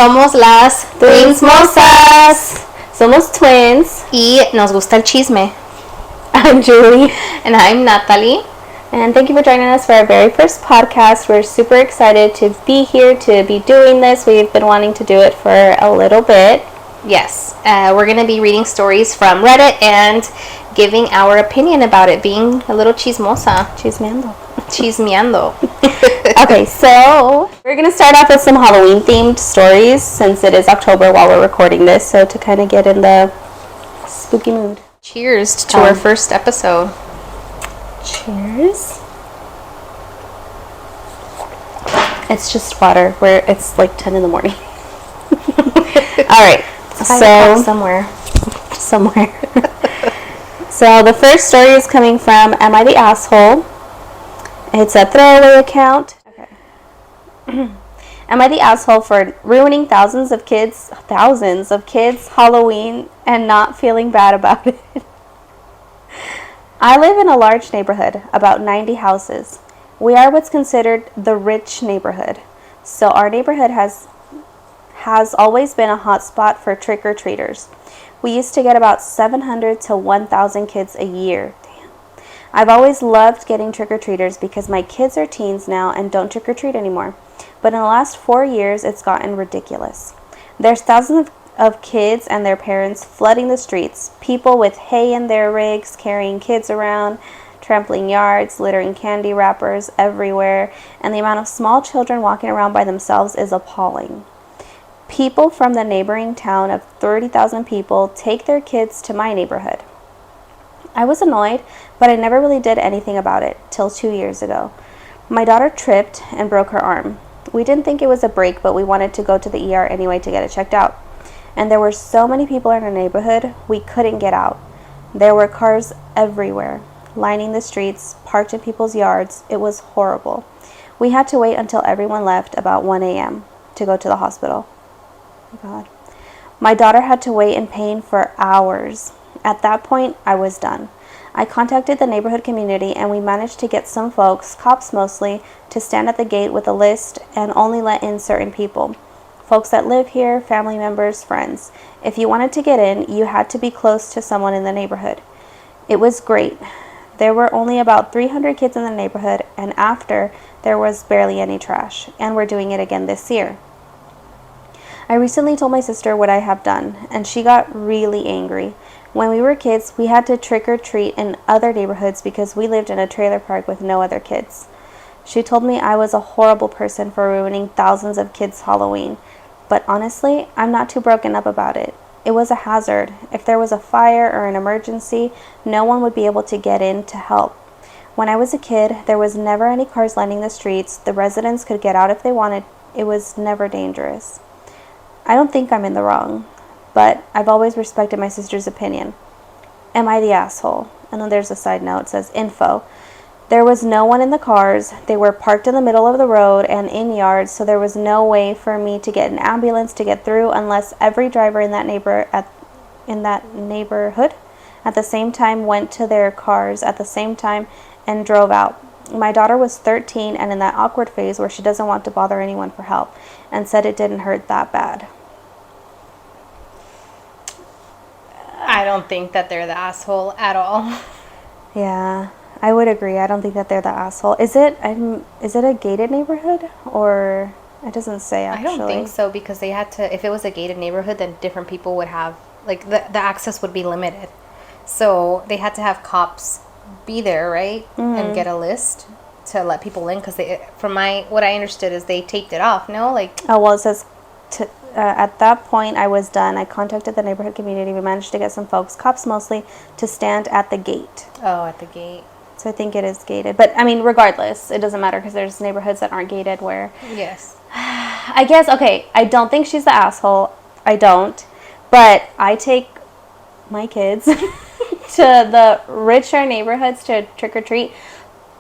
Somos las Twinsmosas. Somos twins. Y nos gusta el chisme. I'm Julie. And I'm Nataly. And thank you for joining us for our very first podcast. We're super excited to be here, to be doing this. We've been wanting to do it for a little bit. Yes. We're going to be reading stories from Reddit and giving our opinion about it, being a little chismosa. Chismeando. Okay, so we're going to start off with some Halloween-themed stories since it is October while we're recording this, so to kind of get in the spooky mood. Cheers to our first episode. Cheers. It's just water. It's like 10 in the morning. All right. So somewhere. So the first story is coming from Am I the Asshole? It's a throwaway account. Okay. Am I the asshole for ruining thousands of kids' Halloween and not feeling bad about it? I live in a large neighborhood, about 90 houses. We are what's considered the rich neighborhood. So our neighborhood has always been a hot spot for trick-or-treaters. We used to get about 700 to 1,000 kids a year. Damn. I've always loved getting trick-or-treaters because my kids are teens now and don't trick-or-treat anymore. But in the last 4 years, it's gotten ridiculous. There's thousands of kids and their parents flooding the streets, people with hay in their rigs carrying kids around, trampling yards, littering candy wrappers everywhere, and the amount of small children walking around by themselves is appalling. People from the neighboring town of 30,000 people take their kids to my neighborhood. I was annoyed, but I never really did anything about it till 2 years ago. My daughter tripped and broke her arm. We didn't think it was a break, but we wanted to go to the ER anyway to get it checked out. And there were so many people in our neighborhood, we couldn't get out. There were cars everywhere, lining the streets, parked in people's yards. It was horrible. We had to wait until everyone left about 1 a.m. to go to the hospital. Oh God. My daughter had to wait in pain for hours. At that point, I was done. I contacted the neighborhood community and we managed to get some folks, cops mostly, to stand at the gate with a list and only let in certain people. Folks that live here, family members, friends. If you wanted to get in, you had to be close to someone in the neighborhood. It was great. There were only about 300 kids in the neighborhood, and after, there was barely any trash, and we're doing it again this year. I recently told my sister what I have done, and she got really angry. When we were kids, we had to trick or treat in other neighborhoods because we lived in a trailer park with no other kids. She told me I was a horrible person for ruining thousands of kids' Halloween. But honestly, I'm not too broken up about it. It was a hazard. If there was a fire or an emergency, no one would be able to get in to help. When I was a kid, there was never any cars lining the streets. The residents could get out if they wanted. It was never dangerous. I don't think I'm in the wrong, but I've always respected my sister's opinion. Am I the asshole? And then there's a side note. It says, info. There was no one in the cars. They were parked in the middle of the road and in yards, so there was no way for me to get an ambulance to get through unless every driver in that neighborhood at the same time went to their cars at the same time and drove out. My daughter was 13 and in that awkward phase where she doesn't want to bother anyone for help and said it didn't hurt that bad. I don't think that they're the asshole at all. Yeah. I would agree. I don't think that they're the asshole. Is it a gated neighborhood or it doesn't say actually? I don't think so because they had to. If it was a gated neighborhood, then different people would have the access would be limited. So they had to have cops be there, right, and get a list to let people in because what I understood is they taped it off. No, like it says. At that point, I was done. I contacted the neighborhood community. We managed to get some folks, cops mostly, to stand at the gate. Oh, at the gate. So I think it is gated. But, I mean, regardless, it doesn't matter because there's neighborhoods that aren't gated where... Yes. I guess, okay, I don't think she's the asshole. I don't. But I take my kids to the richer neighborhoods to trick-or-treat.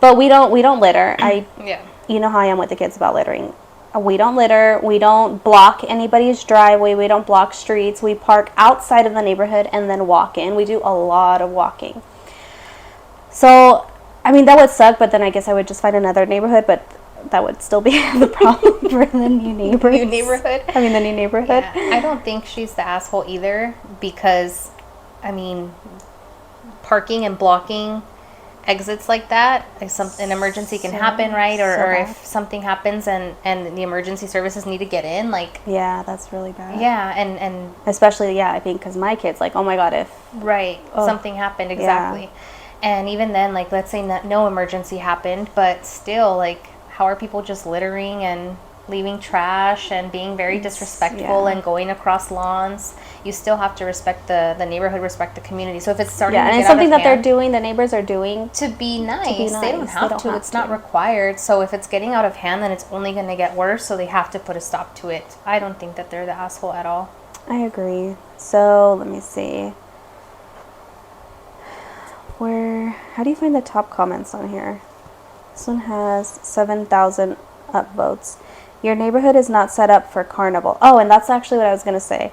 But we don't litter. Yeah. You know how I am with the kids about littering. We don't litter. We don't block anybody's driveway. We don't block streets. We park outside of the neighborhood and then walk in. We do a lot of walking. So, I mean, that would suck, but then I guess I would just find another neighborhood. But that would still be the problem for the new neighbors. New neighborhood. I mean, the new neighborhood. Yeah, I don't think she's the asshole either, because, I mean, parking and blocking exits like that, if an emergency can happen, right? Or if something happens and the emergency services need to get in, like... Yeah, that's really bad. Yeah, and especially, yeah, I think, because my kid's like, oh my God, if... Right, something happened, exactly. Yeah. And even then, like, let's say no emergency happened, but still, like, how are people just littering and leaving trash and being very disrespectful and going across lawns? You still have to respect the neighborhood, respect the community. So if it's starting to get and it's something that they're doing, the neighbors are doing to be nice. They don't have to. It's not required. So if it's getting out of hand, then it's only going to get worse. So they have to put a stop to it. I don't think that they're the asshole at all. I agree. So let me see. How do you find the top comments on here? This one has 7,000 upvotes. Your neighborhood is not set up for carnival. Oh, and that's actually what I was going to say.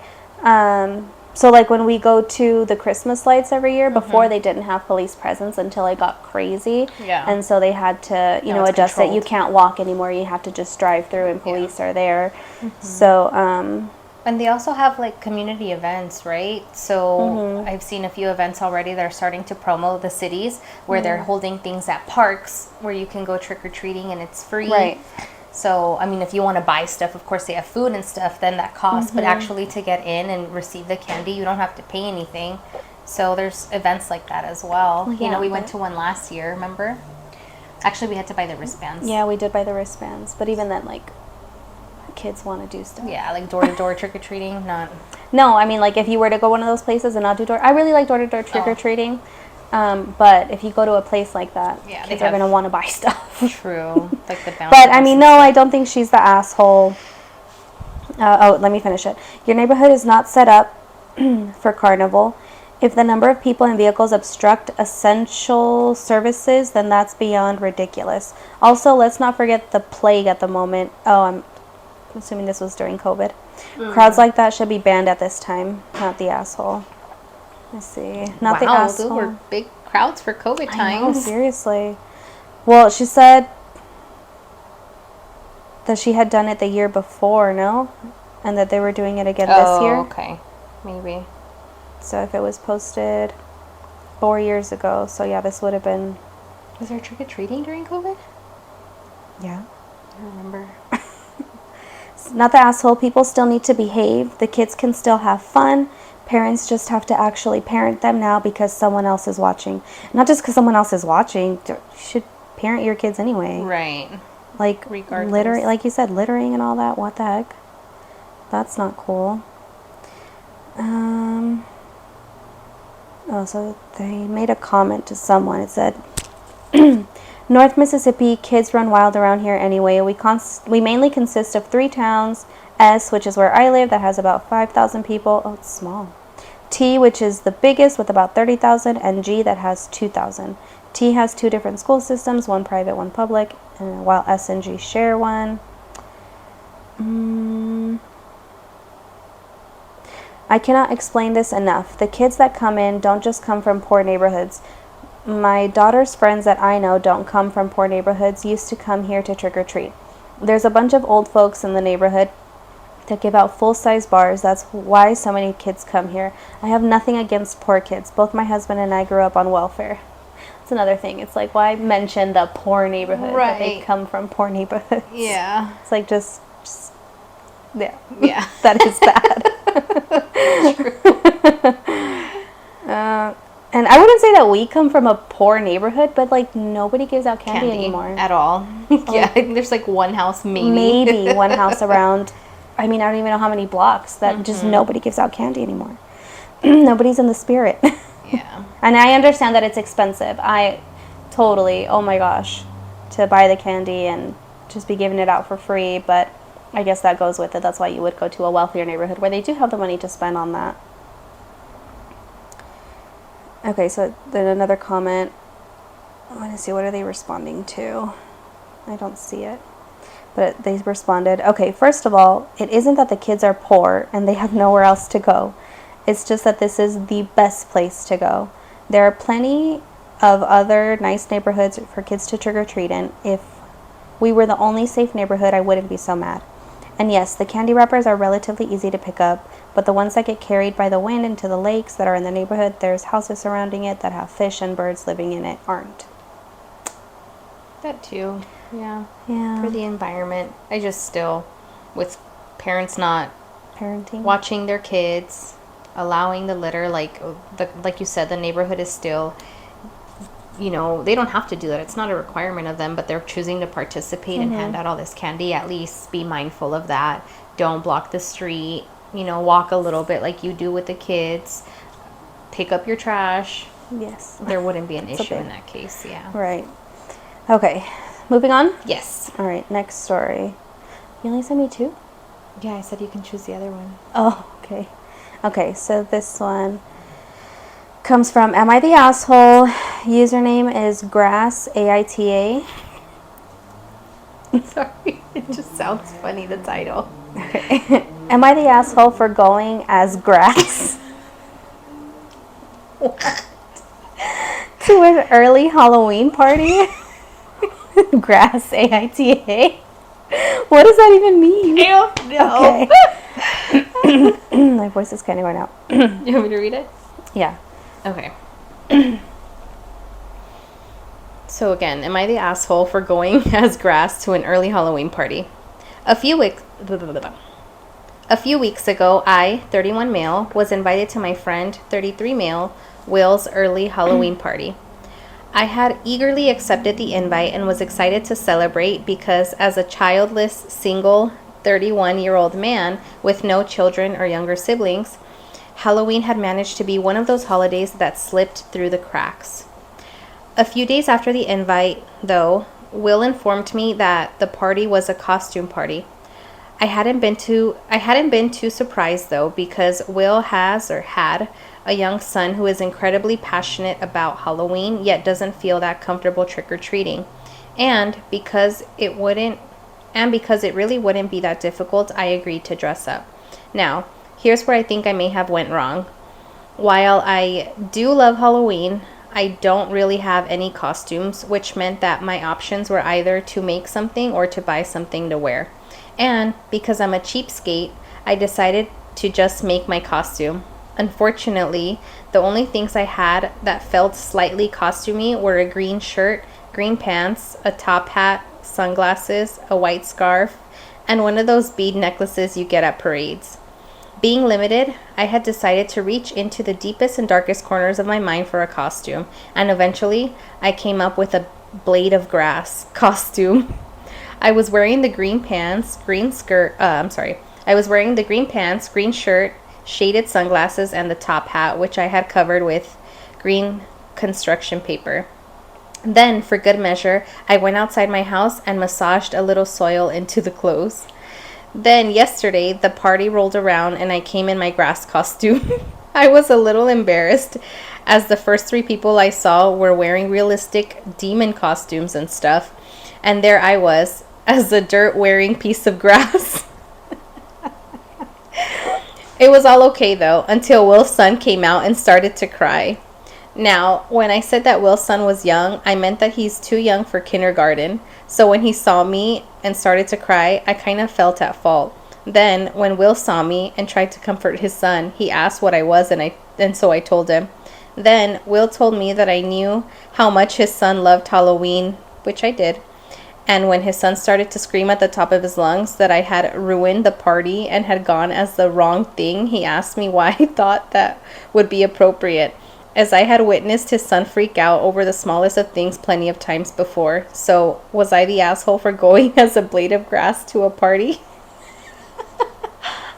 So like when we go to the Christmas lights every year, before they didn't have police presence until it got crazy. Yeah. And so they had to, adjust controlled. It. You can't walk anymore. You have to just drive through and police are there. So, and they also have like community events, right? So I've seen a few events already that are starting to promote the cities where they're holding things at parks where you can go trick-or-treating and it's free. Right. So, I mean, if you want to buy stuff, of course, they have food and stuff, then that costs. But actually to get in and receive the candy, you don't have to pay anything. So there's events like that as well. Yeah, we went to one last year, remember? Actually, we had to buy the wristbands. Yeah, we did buy the wristbands. But even then, like, kids want to do stuff. Yeah, like door-to-door trick-or-treating, not... No, I mean, like, if you were to go one of those places and not do door... I really like door-to-door trick-or-treating. But if you go to a place like that, kids are going to want to buy stuff. True. Like the bounce. But, I mean, no, I don't think she's the asshole. Let me finish it. Your neighborhood is not set up for carnival. If the number of people and vehicles obstruct essential services, then that's beyond ridiculous. Also, let's not forget the plague at the moment. Oh, I'm assuming this was during COVID. Crowds like that should be banned at this time, not the asshole. Let's see. Not the asshole. Those were big crowds for COVID times. I know, seriously. Well, she said that she had done it the year before, no? And that they were doing it again this year. Oh, okay. Maybe. So if it was posted 4 years ago, so yeah, this would have been... Was there trick-or-treating during COVID? Yeah. I don't remember. Not the asshole. People still need to behave. The kids can still have fun. Parents just have to actually parent them now because someone else is watching. Not just because someone else is watching. You should parent your kids anyway. Right. Like, littering, like you said, littering and all that. What the heck? That's not cool. So they made a comment to someone. It said, North Mississippi, kids run wild around here anyway. We mainly consist of 3 towns. S, which is where I live, that has about 5,000 people. Oh, it's small. T, which is the biggest with about 30,000, and G, that has 2,000. T has 2 different school systems, one private, one public, while S and G share one. I cannot explain this enough. The kids that come in don't just come from poor neighborhoods. My daughter's friends that I know don't come from poor neighborhoods, used to come here to trick-or-treat. There's a bunch of old folks in the neighborhood that give out full-size bars. That's why so many kids come here. I have nothing against poor kids. Both my husband and I grew up on welfare. That's another thing. It's like, why mention the poor neighborhood? Right. That they come from poor neighborhoods. Yeah. It's like just yeah. Yeah. That is bad. And I wouldn't say that we come from a poor neighborhood, but like nobody gives out candy anymore. At all. Yeah, there's like one house maybe. Maybe one house around. I mean, I don't even know how many blocks that just nobody gives out candy anymore. Nobody's in the spirit. Yeah. And I understand that it's expensive. I totally, oh my gosh, to buy the candy and just be giving it out for free, but I guess that goes with it. That's why you would go to a wealthier neighborhood where they do have the money to spend on that. Okay, so then another comment. I want to see, what are they responding to? I don't see it. But they responded, okay, first of all, it isn't that the kids are poor and they have nowhere else to go. It's just that this is the best place to go. There are plenty of other nice neighborhoods for kids to trick-or-treat in. If we were the only safe neighborhood, I wouldn't be so mad. And yes, the candy wrappers are relatively easy to pick up, but the ones that get carried by the wind into the lakes that are in the neighborhood, there's houses surrounding it that have fish and birds living in it, aren't. That too. Yeah. Yeah. For the environment. I just still, with parents not Parenting. watching their kids, allowing the litter, like you said, the neighborhood is still, you know, they don't have to do that. It's not a requirement of them, but they're choosing to participate and hand out all this candy. At least be mindful of that. Don't block the street. You know, walk a little bit like you do with the kids. Pick up your trash. Yes. There wouldn't be an issue in that case. Yeah. Right. Okay. Moving on? Yes. All right. Next story. You only sent me 2? Yeah, I said you can choose the other one. Oh, okay. Okay, so this one comes from Am I the Asshole? Username is Grass AITA. Sorry, it just sounds funny, the title. Okay. Am I the asshole for going as grass to an early Halloween party? Grass AITA. What does that even mean? I don't know. Okay. My voice is kind of going out. You want me to read it? Yeah. Okay. So again, am I the asshole for going as grass to an early Halloween party? A few weeks ago, I, 31 male, was invited to my friend, 33 male, Will's early Halloween party. I had eagerly accepted the invite and was excited to celebrate because as a childless, single, 31-year-old man with no children or younger siblings, Halloween had managed to be one of those holidays that slipped through the cracks. A few days after the invite, though, Will informed me that the party was a costume party. I hadn't been too surprised though, because Will had a young son who is incredibly passionate about Halloween, yet doesn't feel that comfortable trick-or-treating. And because it really wouldn't be that difficult, I agreed to dress up. Now, here's where I think I may have went wrong. While I do love Halloween, I don't really have any costumes, which meant that my options were either to make something or to buy something to wear. And because I'm a cheapskate, I decided to just make my costume. Unfortunately, the only things I had that felt slightly costumey were a green shirt, green pants, a top hat, sunglasses, a white scarf, and one of those bead necklaces you get at parades. Being limited, I had decided to reach into the deepest and darkest corners of my mind for a costume, and eventually I came up with a blade of grass costume. I was wearing the green pants, green shirt, shaded sunglasses, and the top hat, which I had covered with green construction paper. Then, for good measure, I went outside my house and massaged a little soil into the clothes. Then, yesterday, the party rolled around and I came in my grass costume. I was a little embarrassed, as the first 3 people I saw were wearing realistic demon costumes and stuff. And there I was, as a dirt-wearing piece of grass. It was all okay, though, until Will's son came out and started to cry. Now, when I said that Will's son was young, I meant that he's too young for kindergarten. So when he saw me and started to cry, I kind of felt at fault. Then, when Will saw me and tried to comfort his son, he asked what I was, and so I told him. Then, Will told me that I knew how much his son loved Halloween, which I did. And when his son started to scream at the top of his lungs that I had ruined the party and had gone as the wrong thing, he asked me why I thought that would be appropriate, as I had witnessed his son freak out over the smallest of things plenty of times before. So, was I the asshole for going as a blade of grass to a party?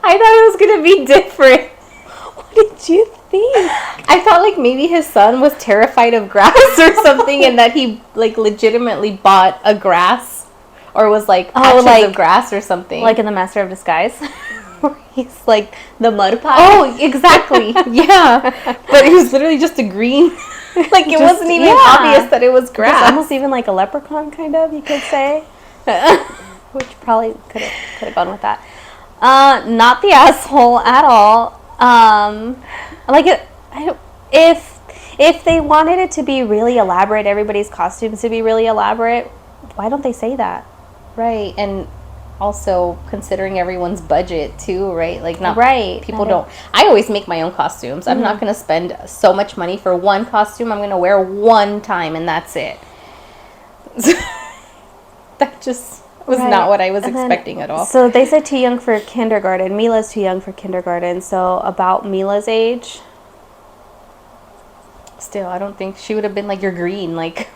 I thought it was going to be different. What did you think? I thought like maybe his son was terrified of grass or something, and that he like legitimately bought a grass or was like patches of grass or something. Like in The Master of Disguise? Where he's like the mud pie? Oh, exactly. Yeah. But it was literally just a green, like it wasn't even obvious that it was grass. It's almost even like a leprechaun, kind of, you could say. Which probably could have gone with that. Not the asshole at all. If they wanted it to be really elaborate, everybody's costumes to be really elaborate, why don't they say that? Right, and also considering everyone's budget too, right? Like not Right. people don't. I always make my own costumes. I'm not going to spend so much money for one costume. I'm going to wear one time and that's it. That just was not what I was expecting at all. So they said too young for kindergarten. Mila's too young for kindergarten. So about Mila's age. Still, I don't think she would have been like your green. Like,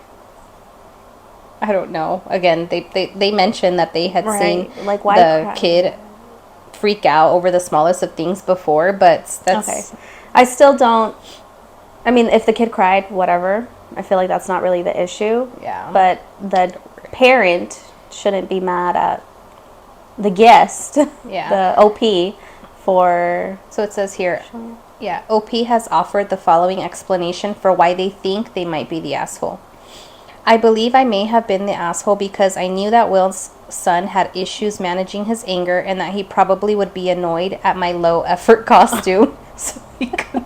I don't know. Again, they mentioned that they had seen like the kid freak out over the smallest of things before, but that's okay. I still don't. I mean, if the kid cried, whatever. I feel like that's not really the issue. Yeah. But the parent shouldn't be mad at the guest, the OP, for... So it says here, OP has offered the following explanation for why they think they might be the asshole. I believe I may have been the asshole because I knew that Will's son had issues managing his anger and that he probably would be annoyed at my low effort costume. So he could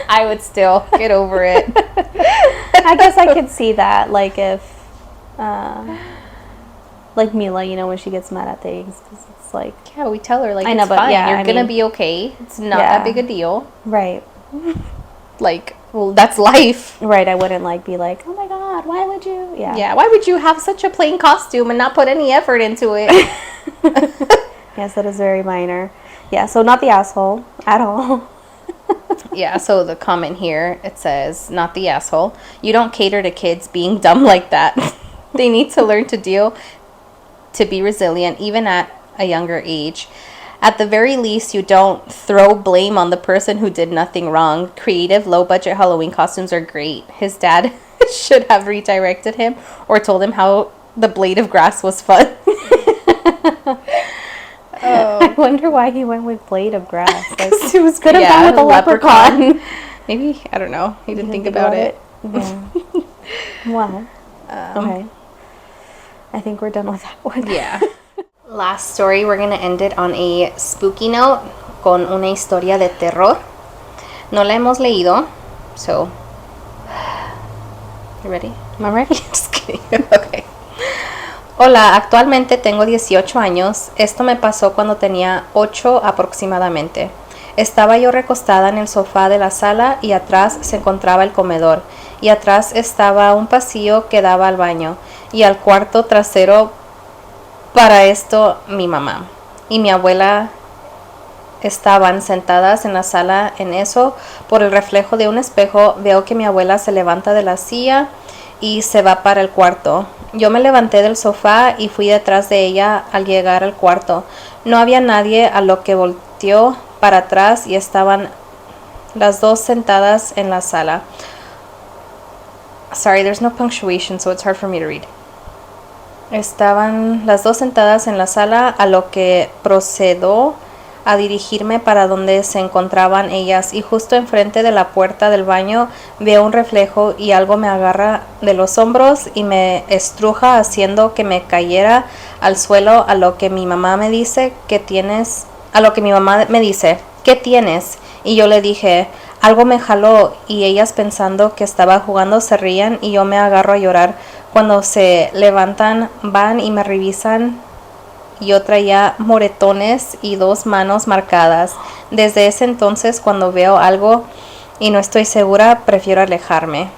I would still get over it. I guess I could see that, like if, like Mila, you know, when she gets mad at things, 'cause it's like, yeah, we tell her like, I know, it's but fine. yeah, You're gonna be okay. It's not that big a deal. Right. Like, well, that's life. Right. I wouldn't like be like, oh my God, why would you? Yeah. Yeah. Why would you have such a plain costume and not put any effort into it? Yes, that is very minor. Yeah. So not the asshole at all. Yeah, so the comment here, it says, not the asshole. You don't cater to kids being dumb like that. They need to learn to be resilient, even at a younger age. At the very least, you don't throw blame on the person who did nothing wrong. Creative, low-budget Halloween costumes are great. His dad should have redirected him or told him how the blade of grass was fun. I wonder why he went with blade of grass. Like, he was could have gone with a leprechaun. Maybe, I don't know. He didn't think about it. Yeah. Wow. Okay. I think we're done with that one. Yeah. Last story, we're going to end it on a spooky note con una historia de terror. No la hemos leído, so... You ready? Am I ready? Just kidding. Okay. Hola, actualmente tengo 18 años. Esto me pasó cuando tenía 8 aproximadamente. Estaba yo recostada en el sofá de la sala y atrás se encontraba el comedor. Y atrás estaba un pasillo que daba al baño y al cuarto trasero. Para esto, mi mamá y mi abuela estaban sentadas en la sala. En eso, por el reflejo de un espejo, veo que mi abuela se levanta de la silla y se va para el cuarto. Yo me levanté del sofá y fui detrás de ella al llegar al cuarto. No había nadie, a lo que volteó para atrás y estaban las dos sentadas en la sala. Sorry, there's no punctuation, so it's hard for me to read. Estaban las dos sentadas en la sala, a lo que procedo a dirigirme para donde se encontraban ellas, y justo enfrente de la puerta del baño veo un reflejo y algo me agarra de los hombros y me estruja haciendo que me cayera al suelo, a lo que mi mamá me dice, ¿qué tienes? A lo que mi mamá me dice, ¿qué tienes? Y yo le dije, algo me jaló, y ellas pensando que estaba jugando se rían y yo me agarro a llorar. Cuando se levantan van y me revisan. Yo traía moretones y 2 manos marcadas. Desde ese entonces, cuando veo algo y no estoy segura, prefiero alejarme.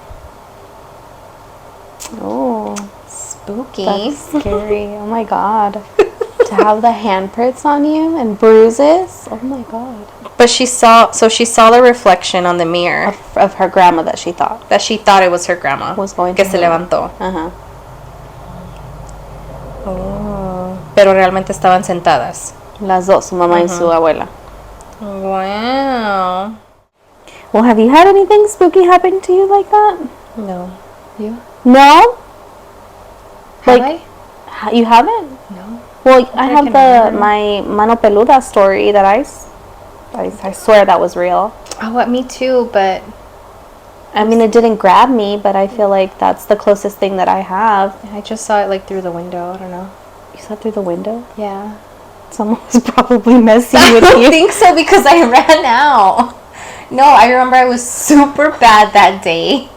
Oh, spooky. That's scary. Oh my God. To have the handprints on you and bruises. Oh my God. But she saw the reflection on the mirror Of her grandma that she thought it was her grandma. was going que to se heaven. levantó. Uh-huh. Oh. Pero realmente estaban sentadas. Las dos, su mamá y su abuela. Wow. Well, have you had anything spooky happen to you like that? No. You? No? Have Like, you haven't? No. Well, I have remember. my mano peluda story that I swear that was real. Oh, me too, but... I mean, it didn't grab me, but I feel like that's the closest thing that I have. I just saw it like through the window. I don't know. You saw through the window? Yeah. Someone was probably messing I with don't you. think so because I ran out. No, I remember I was super bad that day.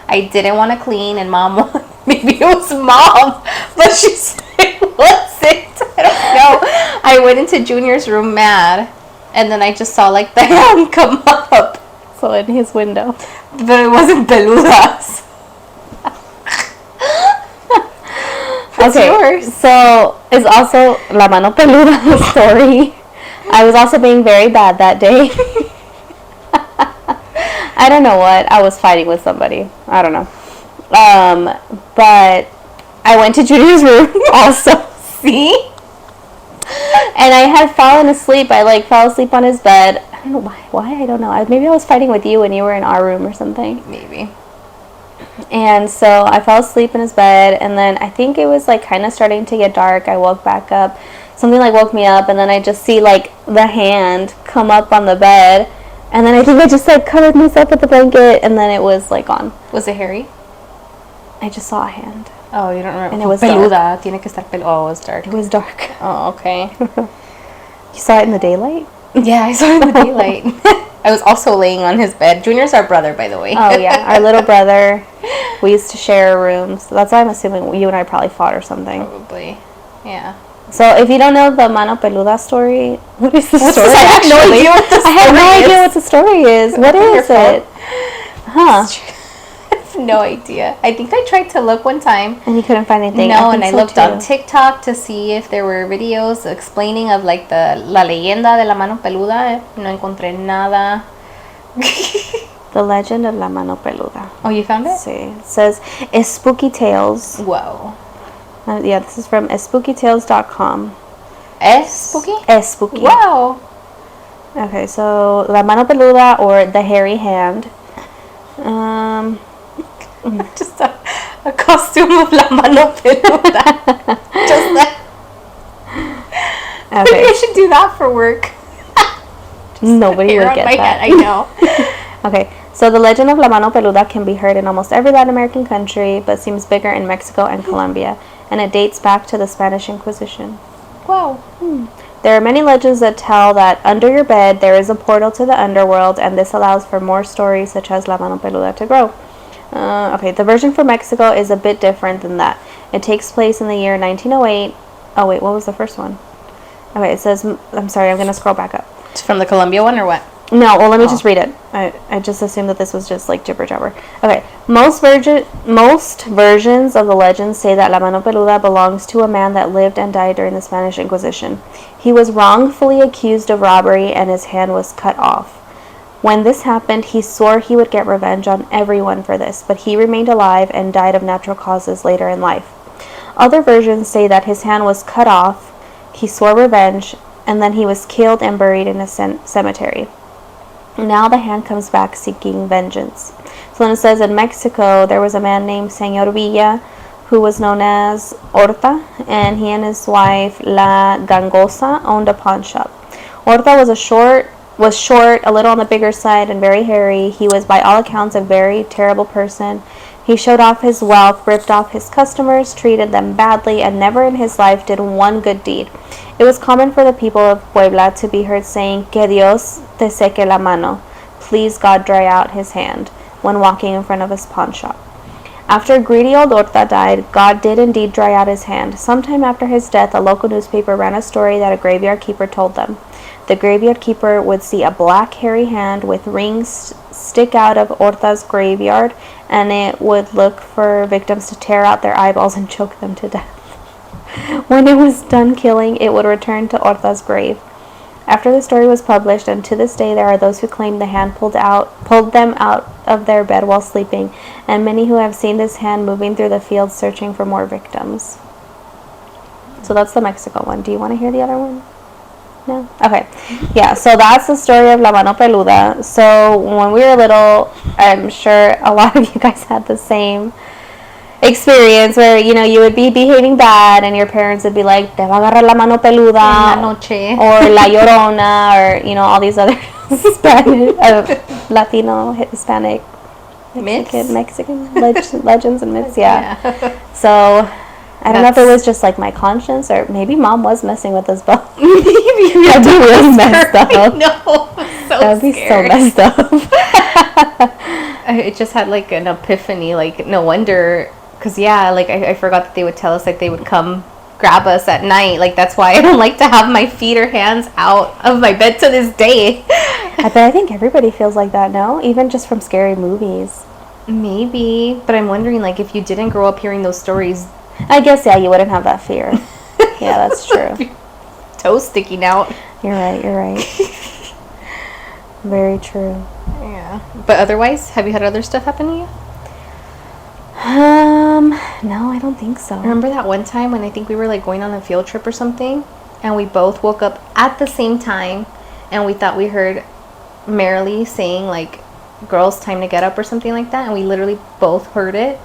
I didn't want to clean, and Mom, maybe it was Mom, but she said was it? I don't know. I went into Junior's room mad, and then I just saw like the hand come up. So in his window. But it wasn't peludas. Okay, yours? so it's also La Mano Peluda story. I was also being very bad that day. I don't know what. I was fighting with somebody. I don't know. But I went to Junior's room also. See? And I had fallen asleep. I like fell asleep on his bed. I don't know why. I don't know. Maybe I was fighting with you and you were in our room or something. Maybe. And so I fell asleep in his bed, and then I think it was like kind of starting to get dark. I woke back up. Something like woke me up, and then I just see like the hand come up on the bed, and then I think I just like covered myself with the blanket, and then it was like gone. Was it hairy? I just saw a hand. Oh, you don't remember. And it was peluda. dark. Tiene que estar peluda. Oh, it was dark. It was dark. Oh, okay. You saw it in the daylight? Yeah, I saw it in the daylight. I was also laying on his bed. Junior's our brother, by the way. Oh, yeah. Our little brother. We used to share rooms. So that's why I'm assuming you and I probably fought or something. Probably. Yeah. So if you don't know the Mano Peluda story, what is the story? I have no idea what the story I have no idea what the story is. What is it? Huh. I have no idea. I think I tried to look one time. And you couldn't find anything. No, and I so looked too. on TikTok to see if there were videos explaining of like la leyenda de la mano peluda. No encontré nada. The Legend of La Mano Peluda. Oh, you found it? Sí. It says, Spooky Tales. Whoa. Yeah, this is from spookytales.com. Spooky? Spooky. Wow. Okay, so La Mano Peluda, or the Hairy Hand. Just a costume of la mano peluda. Just that. Okay. Maybe I should do that for work. Nobody would get that. I know. Okay, so the legend of La Mano Peluda can be heard in almost every Latin American country, but seems bigger in Mexico and Colombia, and it dates back to the Spanish Inquisition. Wow. There are many legends that tell that under your bed there is a portal to the underworld, and this allows for more stories such as La Mano Peluda to grow. Okay, the version for Mexico is a bit different than that. It takes place in the year 1908. Oh wait, what was the first one? Okay, it says, I'm sorry, I'm going to scroll back up. It's from the Colombia one or what? No, well, let me just read it. I just assumed that this was just like jibber jabber. Okay, most versions of the legend say that La Mano Peluda belongs to a man that lived and died during the Spanish Inquisition. He was wrongfully accused of robbery and his hand was cut off. When this happened, he swore he would get revenge on everyone for this, but he remained alive and died of natural causes later in life. Other versions say that his hand was cut off, he swore revenge, and then he was killed and buried in a cemetery. Now the hand comes back seeking vengeance. So then it says in Mexico, there was a man named Señor Villa who was known as Horta, and he and his wife La Gangosa owned a pawn shop. Horta was short, a little on the bigger side, and very hairy. He was by all accounts a very terrible person. He showed off his wealth, ripped off his customers, treated them badly, and never in his life did one good deed. It was common for the people of Puebla to be heard saying, "Que Dios te seque la mano," please God dry out his hand, when walking in front of his pawn shop. After greedy old Horta died, God did indeed dry out his hand. Sometime after his death, a local newspaper ran a story that a graveyard keeper told them. The graveyard keeper would see a black hairy hand with rings stick out of Horta's graveyard, and it would look for victims to tear out their eyeballs and choke them to death. When it was done killing, it would return to Horta's grave. After the story was published, and to this day there are those who claim the hand pulled them out of their bed while sleeping, and many who have seen this hand moving through the fields searching for more victims. So that's the Mexico one. Do you want to hear the other one? No? Okay. Yeah, so that's the story of La Mano Peluda. So when we were little, I'm sure a lot of you guys had the same experience where, you know, you would be behaving bad and your parents would be like, "Te va a agarrar la mano peluda," En la noche. or La Llorona, or, you know, all these other Spanish, Latino, Hispanic, Mexican legends and myths, yeah. So I don't know if it was just like my conscience, or maybe Mom was messing with us both. Maybe That'd be really messed up. No, so That'd be so messed up. I just had like an epiphany, like no wonder, because yeah, like I forgot that they would tell us like they would come grab us at night. Like, that's why I don't like to have my feet or hands out of my bed to this day. I think everybody feels like that, no? Even just from scary movies. Maybe, but I'm wondering, like, if you didn't grow up hearing those stories, I guess, yeah, you wouldn't have that fear. Yeah, that's true. toes sticking out. You're right. Very true. Yeah. But otherwise, have you had other stuff happen to you? No, I don't think so. Remember that one time when I think we were like going on a field trip or something, and we both woke up at the same time, and we thought we heard Marilee saying like, "Girls, time to get up" or something like that, and we literally both heard it.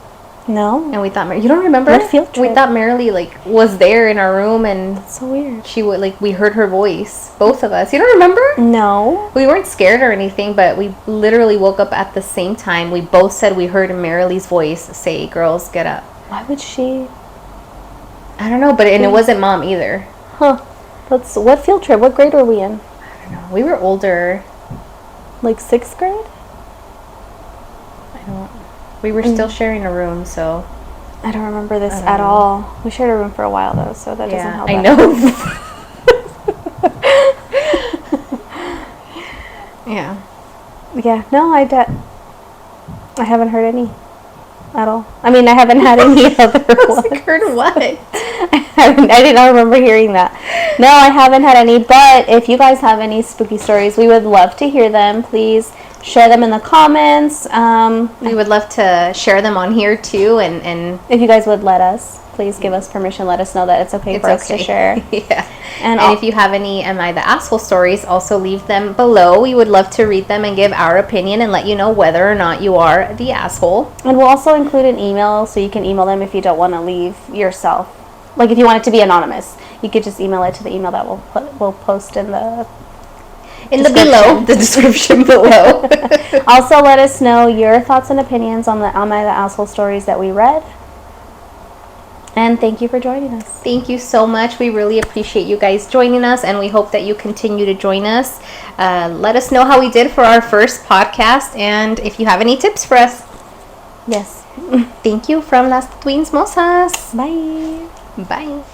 No. And we thought, you don't remember? What field trip? We thought Marilee like was there in our room, and That's so weird. she would like, we heard her voice, both of us. You don't remember? No. We weren't scared or anything, but we literally woke up at the same time. We both said we heard Marilee's voice say, "Girls, get up." Why would she? I don't know, but it wasn't Mom either. Huh. What field trip? What grade were we in? I don't know. We were older. Like 6th grade? We were still sharing a room, so I don't remember this I don't at know. all. We shared a room for a while though, so that doesn't help. I out. know. Yeah. Yeah. No, I haven't heard any at all. I mean, I haven't had any other ones. Heard what? I did not remember hearing that. No, I haven't had any. But if you guys have any spooky stories, we would love to hear them. Please share them in the comments. We would love to share them on here too, and if you guys would let us, please give us permission. Let us know that it's okay for us to share. Yeah. And if you have any Am I the Asshole stories, also leave them below. We would love to read them and give our opinion and let you know whether or not you are the asshole. And we'll also include an email, so you can email them if you don't want to leave yourself. Like if you want it to be anonymous, you could just email it to the email that we'll post in the description below. Also, let us know your thoughts and opinions on the Am I the Asshole stories that we read. And thank you for joining us. Thank you so much. We really appreciate you guys joining us, and we hope that you continue to join us. Let us know how we did for our first podcast, and if you have any tips for us. Yes. Thank you from Las Twinsmosas. Bye. Bye.